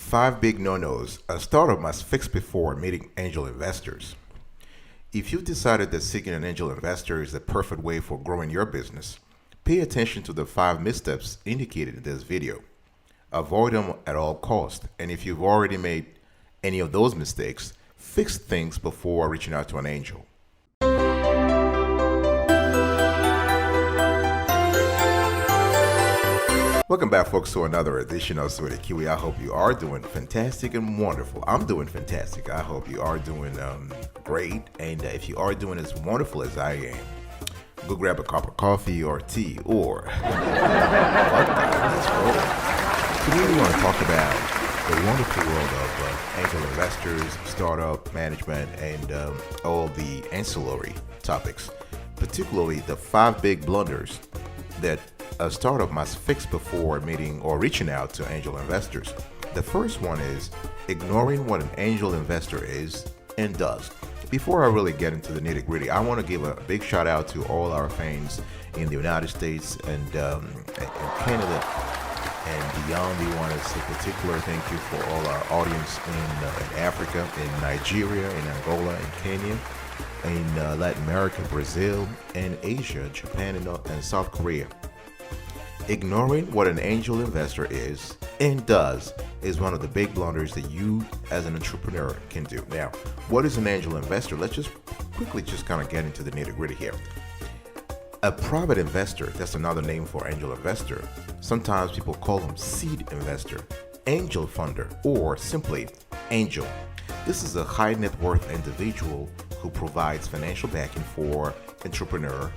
5 big no-nos a startup must fix before meeting angel investors. If you've decided that seeking an angel investor is the perfect way for growing your business, pay attention to the 5 missteps indicated in this video. Avoid them at all costs, and if you've already made any of those mistakes, fix things before reaching out to an angel. Welcome back, folks, to another edition of Sweaty Kiwi. I hope you are doing fantastic and wonderful. I'm doing fantastic. I hope you are doing great. And if you are doing as wonderful as I am, go grab a cup of coffee or tea or Today we want to talk about the wonderful world of angel investors, startup management, and all the ancillary topics, particularly the 5 big blunders that a startup must fix before meeting or reaching out to angel investors. The first one is ignoring what an angel investor is and does. Before I really get into the nitty-gritty, I want to give a big shout out to all our fans in the United States and Canada and beyond. We want to say particular thank you for all our audience in Africa, in Nigeria, in Angola, in Kenya, in Latin America, Brazil, and Asia, Japan, and South Korea. Ignoring what an angel investor is and does is one of the big blunders that you as an entrepreneur can do. Now, what is an angel investor? Let's just quickly kind of get into the nitty-gritty here. A private investor, that's another name for angel investor. Sometimes people call them seed investor, angel funder, or simply angel. This is a high net worth individual who provides financial backing for entrepreneurs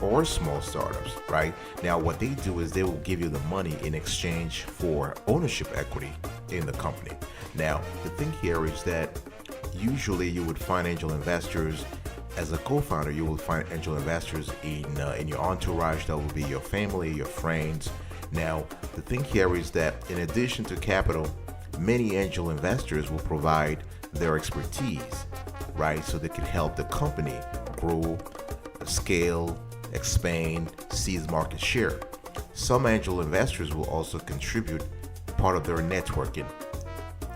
or small startups, right? Now, what they do is they will give you the money in exchange for ownership equity in the company. Now, the thing here is that usually you would find angel investors as a co-founder. You will find angel investors in your entourage. That will be your family, your friends. Now, the thing here is that in addition to capital, many angel investors will provide their expertise, right? So they can help the company grow, scale, expand, seize market share. Some angel investors will also contribute part of their networking,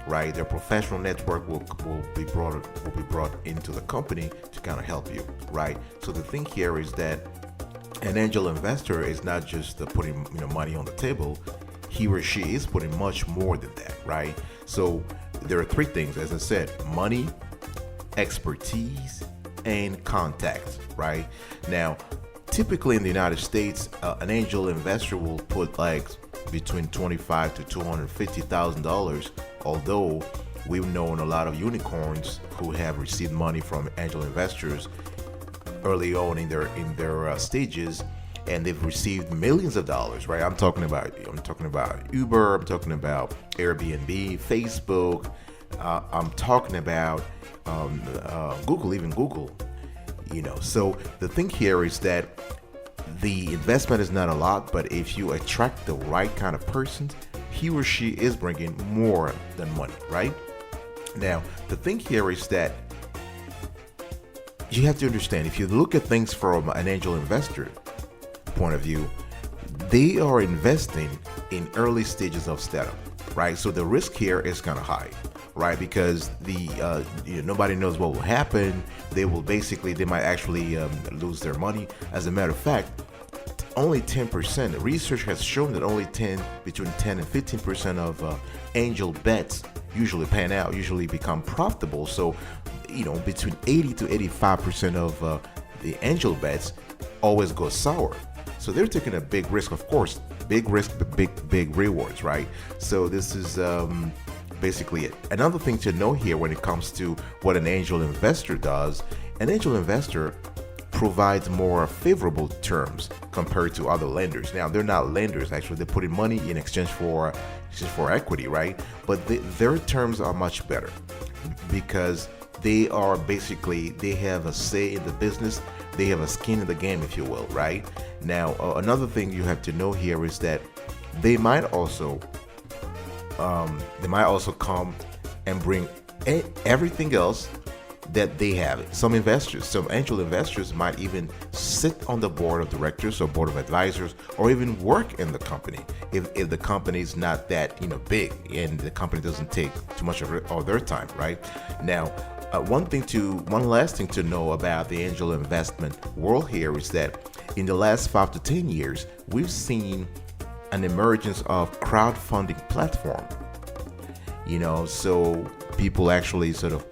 right? Their professional network will be brought into the company to kind of help you, right? So the thing here is that an angel investor is not just putting money on the table. He or she is putting much more than that, right? So there are 3 things, as I said: money, expertise, and contacts, right? Now, typically in the United States, an angel investor will put like between $25,000 to $250,000. Although we've known a lot of unicorns who have received money from angel investors early on in their stages, and they've received millions of dollars, right? I'm talking about Uber, I'm talking about Airbnb, Facebook, I'm talking about Google, So the thing here is that the investment is not a lot, but if you attract the right kind of person, he or she is bringing more than money, right? Now, the thing here is that you have to understand, if you look at things from an angel investor point of view, they are investing in early stages of startup, right? So the risk here is kind of high, right? Because nobody knows what will happen. They might actually lose their money. As a matter of fact, only 10%. Research has shown that only between 10 and 15% of angel bets usually pan out, usually become profitable. So, between 80 to 85% of the angel bets always go sour. So they're taking a big risk, of course. Big risk, big rewards, right? So this is basically it. Another thing to know here when it comes to what an angel investor does: an angel investor provides more favorable terms compared to other lenders. Now, they're not lenders, actually. They're putting money in exchange for equity, right? But their terms are much better because they have a say in the business. They have a skin in the game, if you will, right? Now, another thing you have to know here is that they might also come and bring everything else that they have. Some investors, some angel investors might even sit on the board of directors or board of advisors, or even work in the company if the company is not that big and the company doesn't take too much of their time, right? Now, one last thing to know about the angel investment world here is that in the last 5 to 10 years, we've seen an emergence of crowdfunding platform. So people actually sort of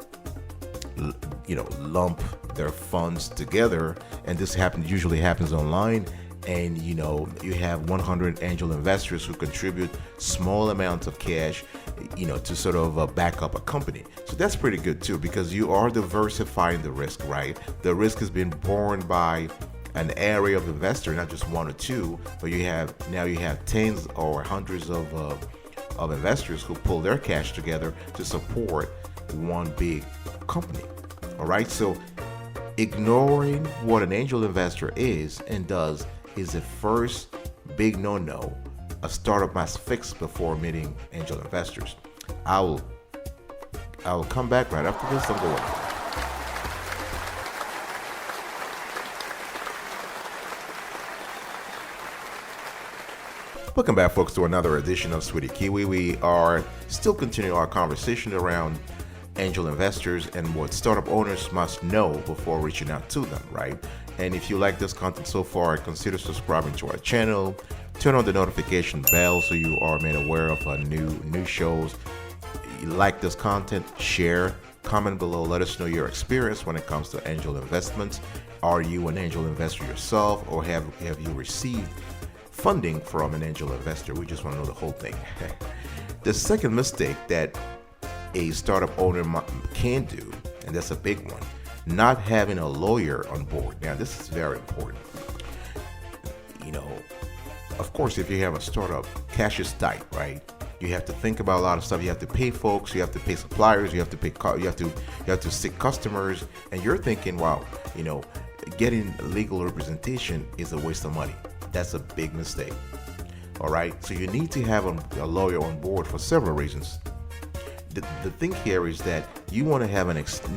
lump their funds together, and this usually happens online. And you have 100 angel investors who contribute small amounts of cash to sort of back up a company. So that's pretty good too, because you are diversifying the risk, right? The risk has been borne by an area of investor, not just one or two, but you have tens or hundreds of investors who pull their cash together to support one big company. All right, so ignoring what an angel investor is and does is the first big no-no a startup must fix before meeting angel investors. I will come back right after this. I'm going. Welcome back, folks, to another edition of Sweetie Kiwi. We are still continuing our conversation around angel investors and what startup owners must know before reaching out to them, right? And if you like this content so far, consider subscribing to our channel. Turn on the notification bell so you are made aware of new shows. You like this content, share, comment below. Let us know your experience when it comes to angel investments. Are you an angel investor yourself, or have you received funding from an angel investor? We just want to know the whole thing. The second mistake that a startup owner can do, and that's a big one, not having a lawyer on board. Now, this is very important. Of course, if you have a startup, cash is tight, right? You have to think about a lot of stuff. You have to pay folks, you have to pay suppliers, you have to seek customers, and you're thinking, wow, getting legal representation is a waste of money. That's a big mistake. All right, so you need to have a lawyer on board for several reasons. The thing here is that you want to have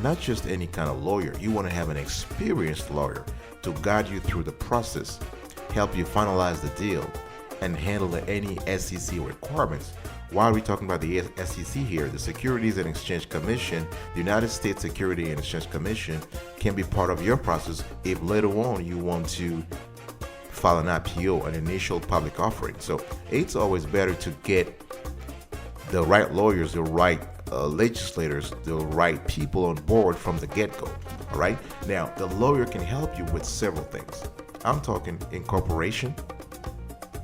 not just any kind of lawyer, you want to have an experienced lawyer to guide you through the process, help you finalize the deal, and handle any SEC requirements. Why are we talking about the SEC here? The Securities and Exchange Commission, the United States Securities and Exchange Commission, can be part of your process if later on you want to file an IPO, an initial public offering. So it's always better to get the right lawyers, the right legislators, the right people on board from the get-go. All right. Now, the lawyer can help you with several things. I'm talking incorporation,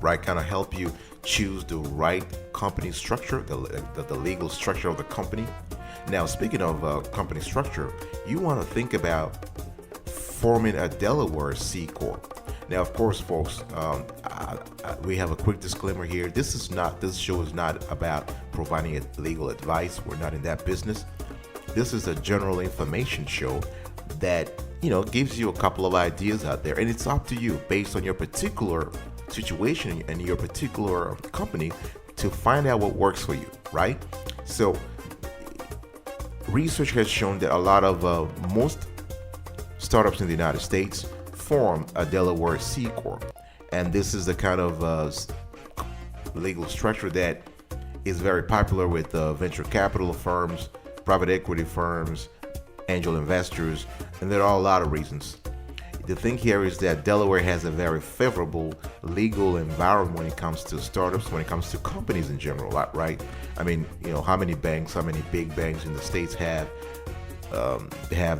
right? Kind of help you choose the right company structure, the legal structure of the company. Now, speaking of company structure, you want to think about forming a Delaware C Corp. Now, of course, folks, we have a quick disclaimer here. This show is not about providing legal advice. We're not in that business. This is a general information show that, gives you a couple of ideas out there, and it's up to you based on your particular situation and your particular company to find out what works for you, right? So research has shown that a lot of most startups in the United States form a Delaware C Corp, and this is the kind of legal structure that is very popular with venture capital firms, private equity firms, angel investors, and there are a lot of reasons. The thing here is that Delaware has a very favorable legal environment when it comes to startups, when it comes to companies in general, right? I mean, how many big banks in the States have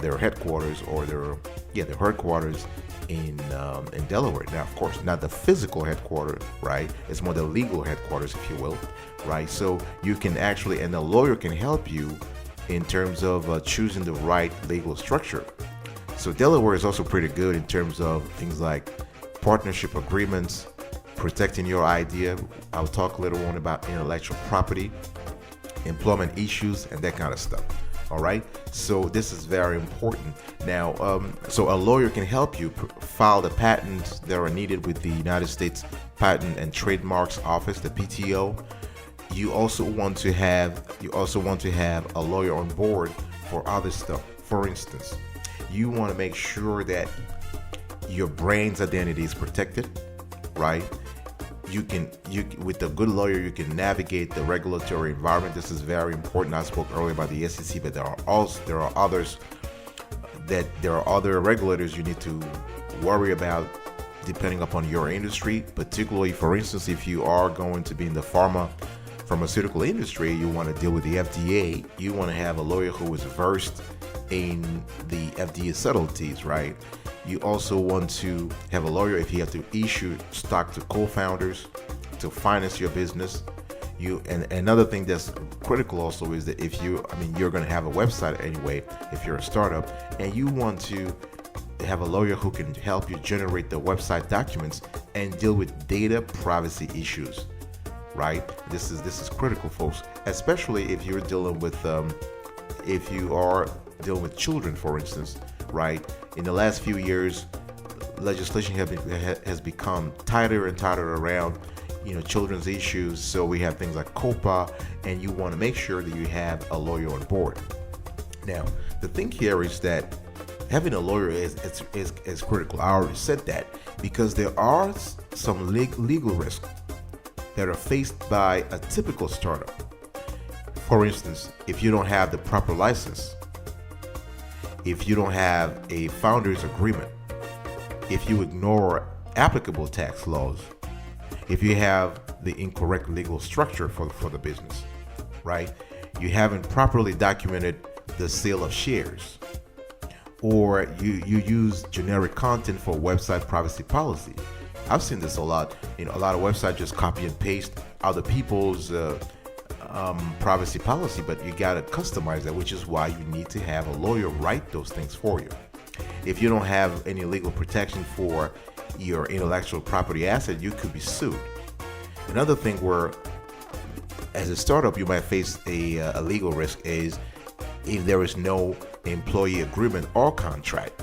their headquarters or their headquarters in Delaware. Now, of course, not the physical headquarters, right? It's more the legal headquarters, if you will, right? So you can actually, and the lawyer can help you in terms of choosing the right legal structure. So Delaware is also pretty good in terms of things like partnership agreements, protecting your idea. I'll talk later on about intellectual property, employment issues, and that kind of stuff. All right, so this is very important. Now, so a lawyer can help you file the patents that are needed with the United States Patent and Trademarks Office, the PTO. You also want to have a lawyer on board for other stuff, For instance, you want to make sure that your brand's identity is protected, right? You with a good lawyer, you can navigate the regulatory environment. This is very important. I spoke earlier about the SEC, but there are other regulators you need to worry about depending upon your industry. Particularly, for instance, if you are going to be in the pharmaceutical industry, you want to deal with the FDA. You want to have a lawyer who is versed in the FDA subtleties, right? You also want to have a lawyer if you have to issue stock to co-founders to finance your business. And another thing that's critical also is that if you're going to have a website anyway, if you're a startup, and you want to have a lawyer who can help you generate the website documents and deal with data privacy issues, right? This is critical, folks, especially if you're dealing with if you are dealing with children, for instance, right? In the last few years, legislation has become tighter and tighter around, children's issues. So we have things like COPA, and you want to make sure that you have a lawyer on board. Now, the thing here is that having a lawyer is critical. I already said that, because there are some legal risks that are faced by a typical startup. For instance, if you don't have the proper license, if you don't have a founder's agreement, if you ignore applicable tax laws, if you have the incorrect legal structure for the business, right? You haven't properly documented the sale of shares, or you use generic content for website privacy policy. I've seen this a lot. A lot of websites just copy and paste other people's privacy policy, but you got to customize that, which is why you need to have a lawyer write those things for you. If you don't have any legal protection for your intellectual property asset, you could be sued. Another thing where, as a startup, you might face a legal risk is if there is no employee agreement or contract,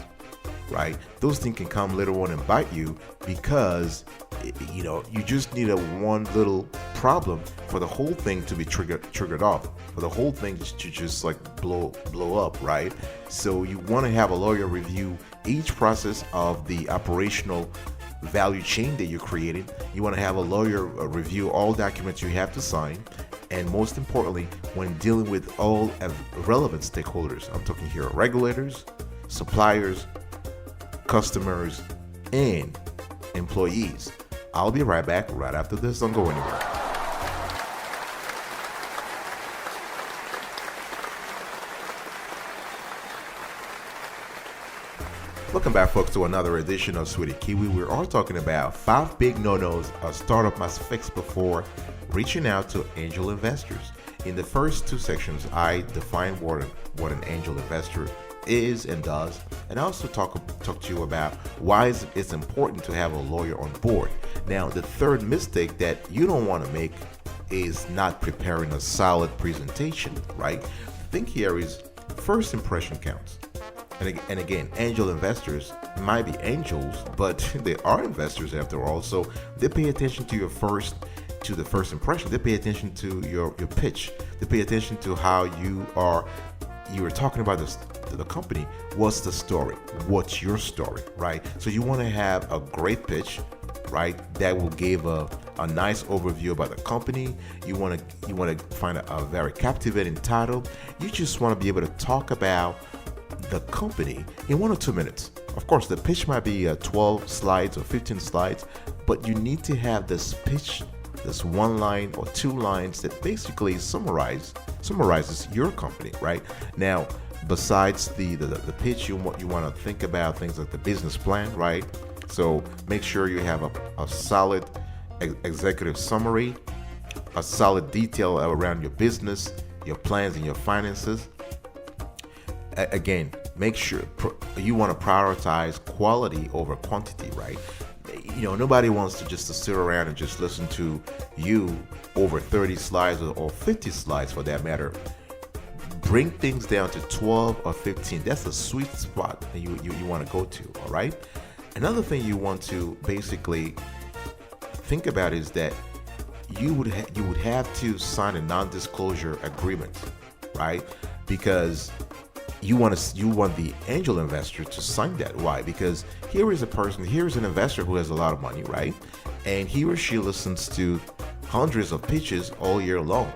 right? Those things can come later on and bite you, because you just need one little problem for the whole thing to be triggered off, for the whole thing to just like blow up, right? So you want to have a lawyer review each process of the operational value chain that you're creating. You want to have a lawyer review all documents you have to sign, and most importantly, when dealing with all relevant stakeholders. I'm talking here regulators, suppliers, customers, and employees. I'll be right back right after this. Don't go anywhere. Welcome back, folks, to another edition of Sweetie Kiwi. We're all talking about 5 big no-nos a startup must fix before reaching out to angel investors. In the first 2 sections, I define what an angel investor is and does, and I also talk to you about why it's important to have a lawyer on board. Now, the third mistake that you don't want to make is not preparing a solid presentation, right? The thing here is first impression counts. And again, angel investors might be angels, but they are investors after all. So they pay attention to the first impression. They pay attention to your pitch. They pay attention to how you were talking about the company. What's the story? What's your story, right? So you want to have a great pitch, right? That will give a nice overview about the company. You want to find a very captivating title. You just want to be able to talk about the company in 1 or 2 minutes. Of course, the pitch might be 12 slides or 15 slides, but you need to have this pitch, this 1 line or 2 lines that basically summarizes your company, right? Now, besides the pitch, you want to think about things like the business plan, right? So make sure you have a solid executive summary, a solid detail around your business, your plans, and your finances. Again, make sure you want to prioritize quality over quantity, right? Nobody wants to sit around and just listen to you over 30 slides or 50 slides for that matter. Bring things down to 12 or 15. That's a sweet spot that you want to go to, all right? Another thing you want to basically think about is that you would have to sign a non-disclosure agreement, right? Because you want the angel investor to sign that. Why? Because here is an investor who has a lot of money, right? And he or she listens to hundreds of pitches all year long.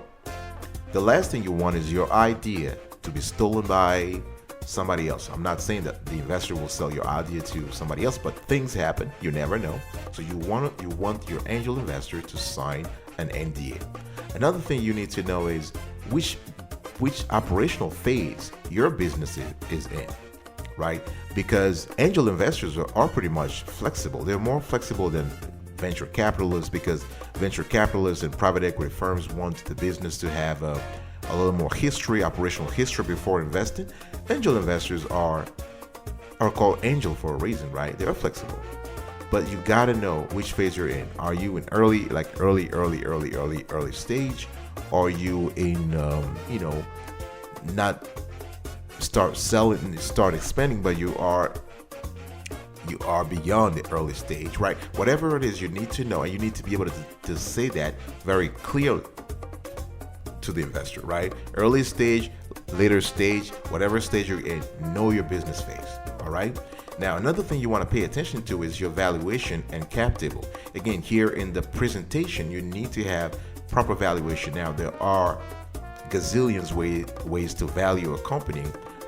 The last thing you want is your idea to be stolen by somebody else. I'm not saying that the investor will sell your idea to somebody else, but things happen. You never know. So you want your angel investor to sign an NDA. Another thing you need to know is which operational phase your business is in, right? Because angel investors are pretty much flexible. They're more flexible than venture capitalists, because venture capitalists and private equity firms want the business to have a little more operational history before investing. Angel investors are called angel for a reason, right? They're flexible. But you gotta know which phase you're in. Are you in early stage? Are you in, not start selling, start expanding, but you are beyond the early stage, right? Whatever it is, you need to know, and you need to be able to say that very clearly to the investor, right? Early stage, later stage, whatever stage you're in, know your business phase, all right? Now, another thing you want to pay attention to is your valuation and cap table. Again, here in the presentation, you need to have proper valuation. Now, there are gazillions ways to value a company,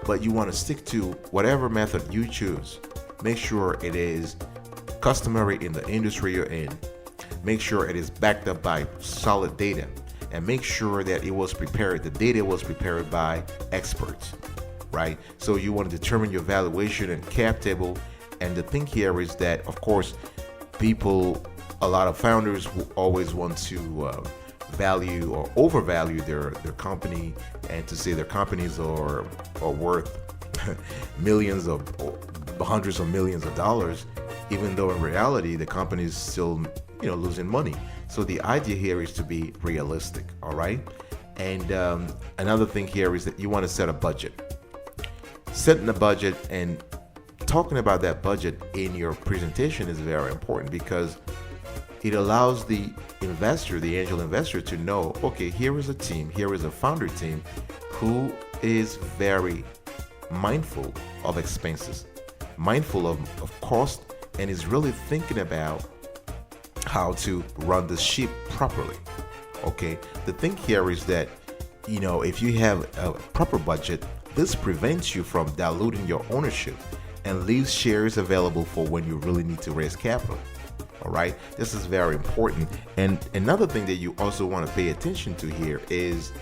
but you want to stick to whatever method you choose. Make sure it is customary in the industry you're in. Make sure it is backed up by solid data, and make sure that the data was prepared by experts, right? So you want to determine your valuation and cap table. And the thing here is that, of course, a lot of founders will always want to value or overvalue their company, and to say their companies are worth millions of hundreds of millions of dollars, even though in reality the company is still losing money. So the idea here is to be realistic, all right? And another thing here is that you want to set a budget. Setting a budget and talking about that budget in your presentation is very important, because it allows the investor, the angel investor, to know, okay, here is a team, here is a founder team who is very mindful of expenses, mindful of cost, and is really thinking about how to run the ship properly. Okay, the thing here is that if you have a proper budget, this prevents you from diluting your ownership and leaves shares available for when you really need to raise capital. All right, this is very important. And another thing that you also want to pay attention to here is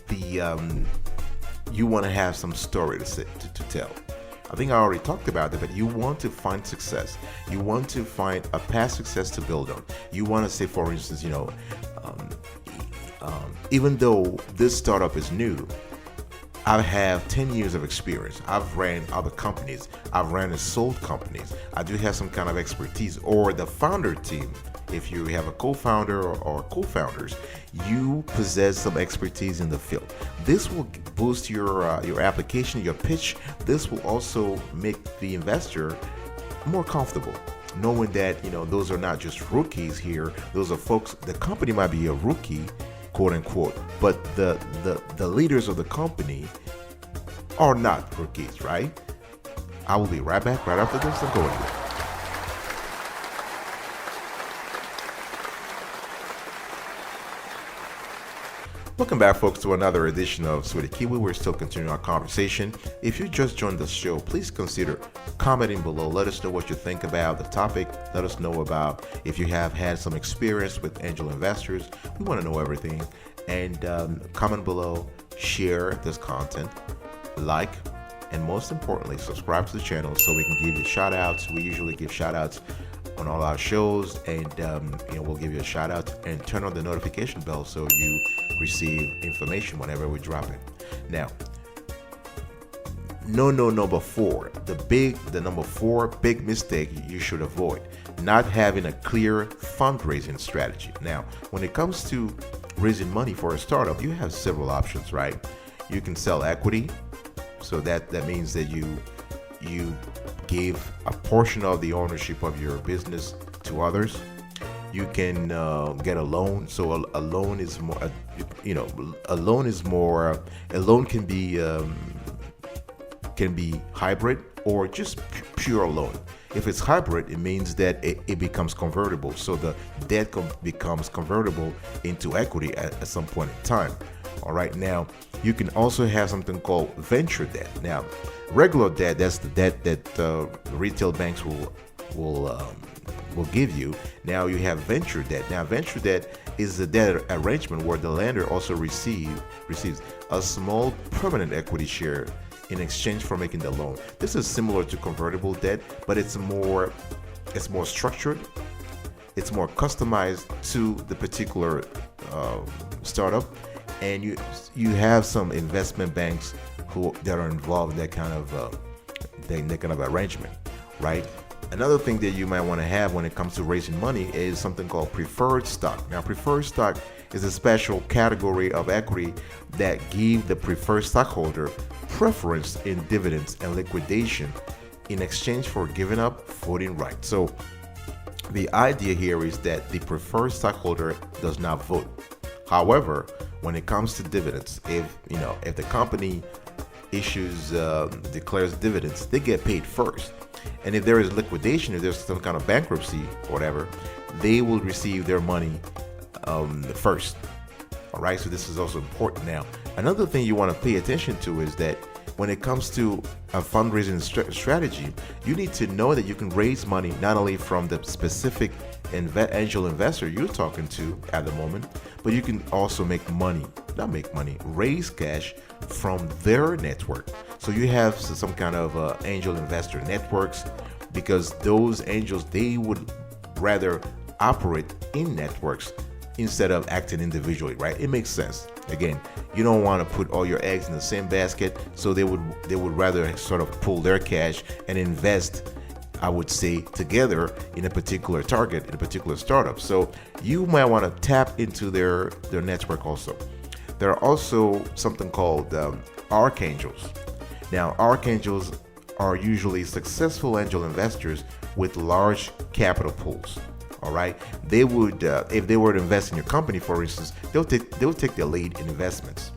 you want to have some story to tell. I think I already talked about that, but you want to find success. You want to find a past success to build on. You want to say, for instance, even though this startup is new, I have 10 years of experience. I've ran other companies. I've ran and sold companies. I do have some kind of expertise. Or the founder team, if you have a co-founder or co-founders, you possess some expertise in the field. This will boost your application, your pitch. This will also make the investor more comfortable, knowing that those are not just rookies here. Those are folks. The company might be a rookie, quote unquote, but the leaders of the company are not rookies, right? I will be right back right after this. I'm going here. Welcome back, folks, to another edition of Sweetie Kiwi. We're still continuing our conversation. If you just joined the show, please consider commenting below. Let us know what you think about the topic. Let us know about if you have had some experience with angel investors. We want to know everything. And comment below, share this content, like, and most importantly, subscribe to the channel so we can give you shout outs. We usually give shout outs on all our shows, and we'll give you a shout out, and turn on the notification bell so you receive information whenever we drop it. Now, number four, the number four big mistake you should avoid: not having a clear fundraising strategy. Now, when it comes to raising money for a startup, you have several options, right? You can sell equity, so that means that you give a portion of the ownership of your business to others. You can get a loan. So a loan is more, a loan can be can be hybrid or just pure loan. If it's hybrid, it means that it becomes convertible. So the debt becomes convertible into equity at some point in time. All right, now you can also have something called venture debt. Now, regular debt, that's the debt that retail banks will give you. Now you have venture debt. Now venture debt is a debt arrangement where the lender also receives a small permanent equity share in exchange for making the loan. This is similar to convertible debt, but it's more structured. It's more customized to the particular startup, and you have some investment banks that are involved in that kind of arrangement, right? Another thing that you might want to have when it comes to raising money is something called preferred stock. Now, preferred stock is a special category of equity that give the preferred stockholder preference in dividends and liquidation in exchange for giving up voting rights. So the idea here is that the preferred stockholder does not vote. However, when it comes to dividends, if the company declares dividends, they get paid first. And if there is liquidation, if there's some kind of bankruptcy or whatever, they will receive their money first. All right, so this is also important. Now, another thing you want to pay attention to is that when it comes to a fundraising strategy, you need to know that you can raise money not only from the specific angel investor you're talking to at the moment, but you can also raise cash from their network. So you have some kind of angel investor networks, because those angels, they would rather operate in networks instead of acting individually, right? It makes sense. Again, you don't want to put all your eggs in the same basket, so they would rather sort of pull their cash and invest, I would say, together in a particular target, in a particular startup. So you might want to tap into their network also. There are also something called archangels. Now, archangels are usually successful angel investors with large capital pools. All right, they would, if they were to invest in your company, for instance, they'll take the lead in investments.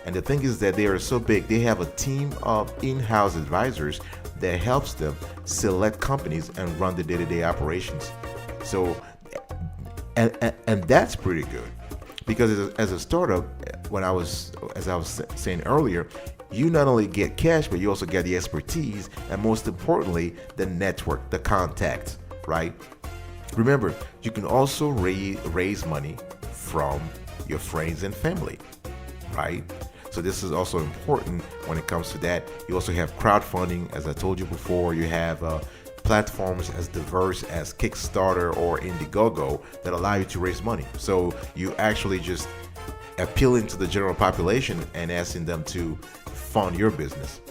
And the thing is that they are so big, they have a team of in-house advisors that helps them select companies and run the day-to-day operations. So, and that's pretty good, because as a startup, as I was saying earlier, you not only get cash, but you also get the expertise, and most importantly, the network, the contacts, right? Remember, you can also raise money from your friends and family, right? So this is also important when it comes to that. You also have crowdfunding, as I told you before. You have platforms as diverse as Kickstarter or Indiegogo that allow you to raise money. So you actually just appealing to the general population and asking them to fund your business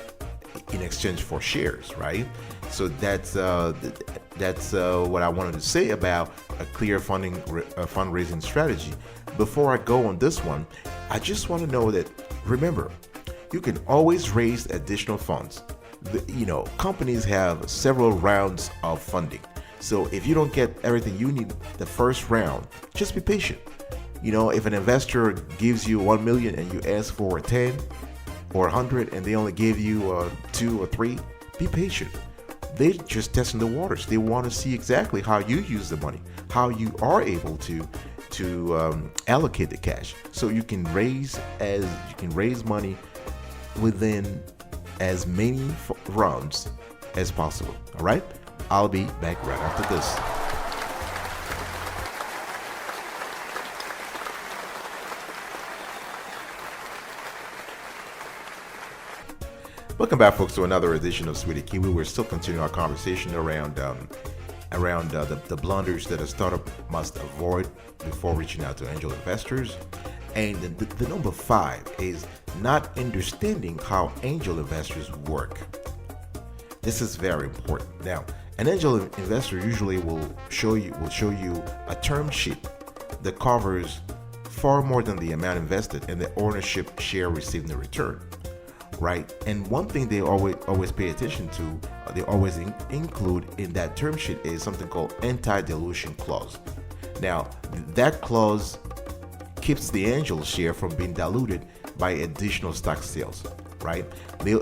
in exchange for shares, right? So that's what I wanted to say about a clear fundraising strategy. Before I go on this one, I just want to know that, remember, you can always raise additional funds. Companies have several rounds of funding. So if you don't get everything you need the first round, just be patient. If an investor gives you 1 million and you ask for 10 or 100 and they only give you 2 or 3, be patient. They're just testing the waters. They want to see exactly how you use the money, how you are able to allocate the cash. So you can raise money within as many rounds as possible. All right, I'll be back right after this. Welcome back, folks, to another edition of Sweetie Kiwi. We're still continuing our conversation around the blunders that a startup must avoid before reaching out to angel investors. And the number 5 is not understanding how angel investors work. This is very important. Now, an angel investor usually will show you a term sheet that covers far more than the amount invested and the ownership share received in return. Right, and one thing they always pay attention to, they always include in that term sheet is something called anti-dilution clause. Now, that clause keeps the angel share from being diluted by additional stock sales. right?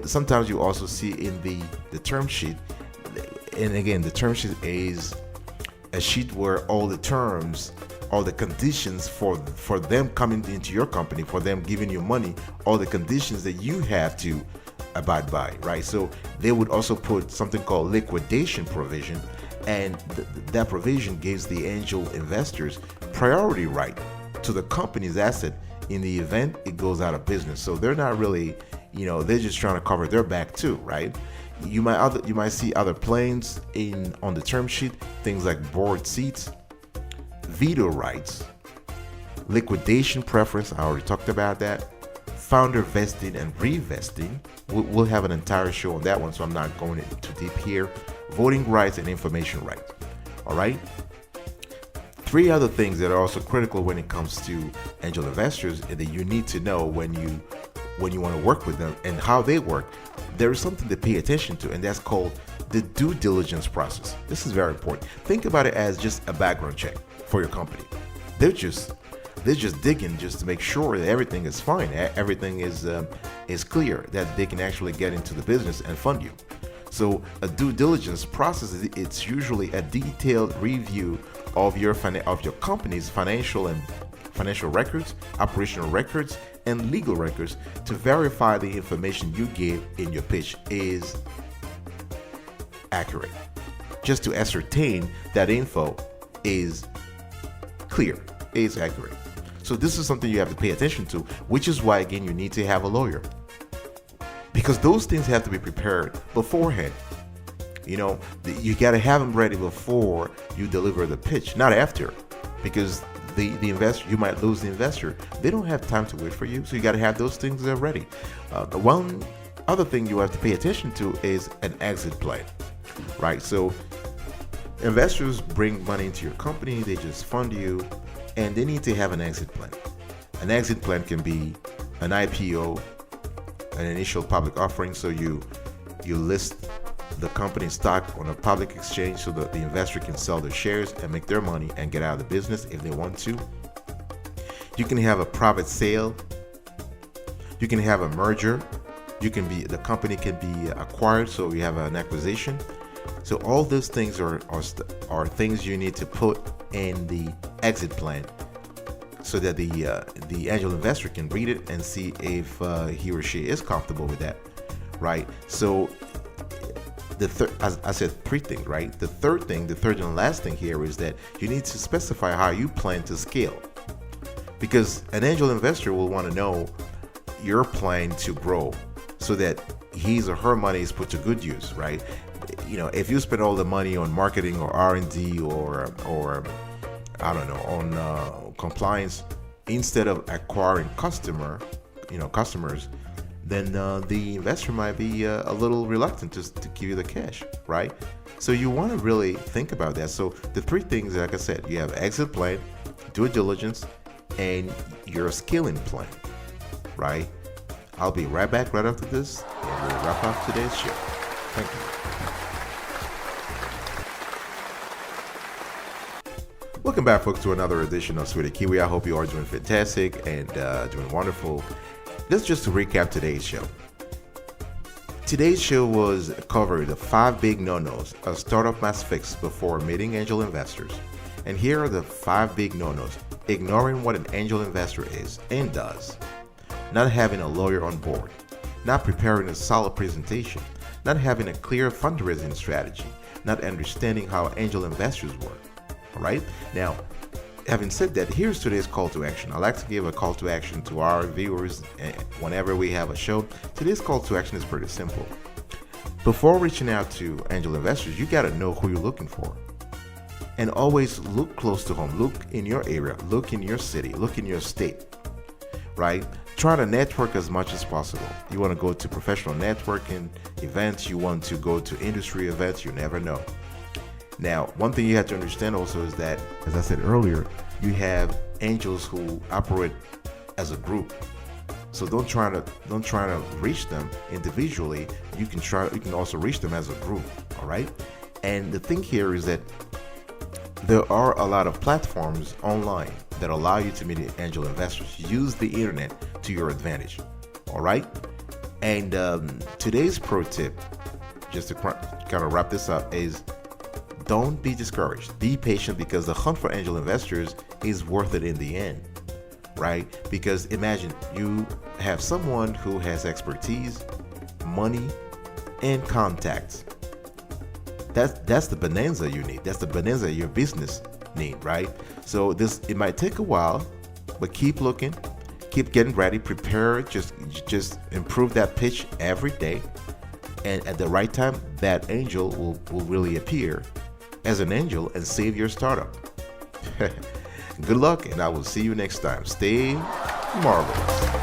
Sometimes you also see in the term sheet, and again, the term sheet is a sheet where all the terms, all the conditions for them coming into your company, for them giving you money, all the conditions that you have to abide by, right? So they would also put something called liquidation provision, and that provision gives the angel investors priority right to the company's asset in the event it goes out of business. So they're not really, they're just trying to cover their back too, right? You might see other plans on the term sheet, things like board seats, veto rights, liquidation preference. I already talked about that. Founder vesting and revesting. We'll have an entire show on that one, so I'm not going too deep here. Voting rights and information rights. All right. 3 other things that are also critical when it comes to angel investors that you need to know when you want to work with them and how they work. There is something to pay attention to, and that's called the due diligence process. This is very important. Think about it as just a background check for your company. They're just digging just to make sure that everything is fine, everything is clear, that they can actually get into the business and fund you. So a due diligence process, it's usually a detailed review of your company's financial records, operational records, and legal records to verify the information you gave in your pitch is accurate. Just to ascertain that info is clear, is accurate. So this is something you have to pay attention to, which is why, again, you need to have a lawyer, because those things have to be prepared beforehand. You got to have them ready before you deliver the pitch, not after, because the investor, you might lose the investor. They don't have time to wait for you, so you got to have those things ready. The one other thing you have to pay attention to is an exit plan, right? So investors bring money into your company, they just fund you, and they need to have an exit plan. An exit plan can be an IPO, an initial public offering, so you list the company's stock on a public exchange so that the investor can sell their shares and make their money and get out of the business if they want to. You can have a private sale. You can have a merger. The company can be acquired, so you have an acquisition. So all those things are things you need to put in the exit plan so that the angel investor can read it and see if he or she is comfortable with that, right? So as I said, 3 things, right? The third and last thing here is that you need to specify how you plan to scale, because an angel investor will want to know your plan to grow so that his or her money is put to good use, right? If you spend all the money on marketing or R&D or I don't know, on compliance instead of acquiring customers, then the investor might be a little reluctant to give you the cash, right? So you want to really think about that. So the 3 things, like I said, you have exit plan, due diligence, and your scaling plan, right? I'll be right back right after this, and we'll wrap up today's show. Thank you. Welcome back, folks, to another edition of Sweetie Kiwi. I hope you are doing fantastic and doing wonderful. Let's just recap today's show. Today's show was covered the 5 big no-nos a startup must fix before meeting angel investors. And here are the 5 big no-nos ignoring what an angel investor is and does. Not having a lawyer on board, not preparing a solid presentation, not having a clear fundraising strategy, not understanding how angel investors work. All right? Now, having said that, here's today's call to action. I like to give a call to action to our viewers whenever we have a show. Today's call to action is pretty simple. Before reaching out to angel investors, you got to know who you're looking for. And always look close to home. Look in your area. Look in your city. Look in your state. Right? Try to network as much as possible. You want to go to professional networking events. You want to go to industry events. You never know. Now, one thing you have to understand also is that, as I said earlier, you have angels who operate as a group. So don't try to reach them individually. You can also reach them as a group. All right. And the thing here is that there are a lot of platforms online that allow you to meet angel investors. Use the internet to your advantage. All right. And today's pro tip, just to kind of wrap this up, is don't be discouraged. Be patient, because the hunt for angel investors is worth it in the end, right? Because imagine you have someone who has expertise, money, and contacts. That's the bonanza you need. That's the bonanza your business need, right? So it might take a while, but keep looking, keep getting ready, prepare, just improve that pitch every day. And at the right time, that angel will really appear as an angel and save your startup. Good luck, and I will see you next time. Stay marvelous.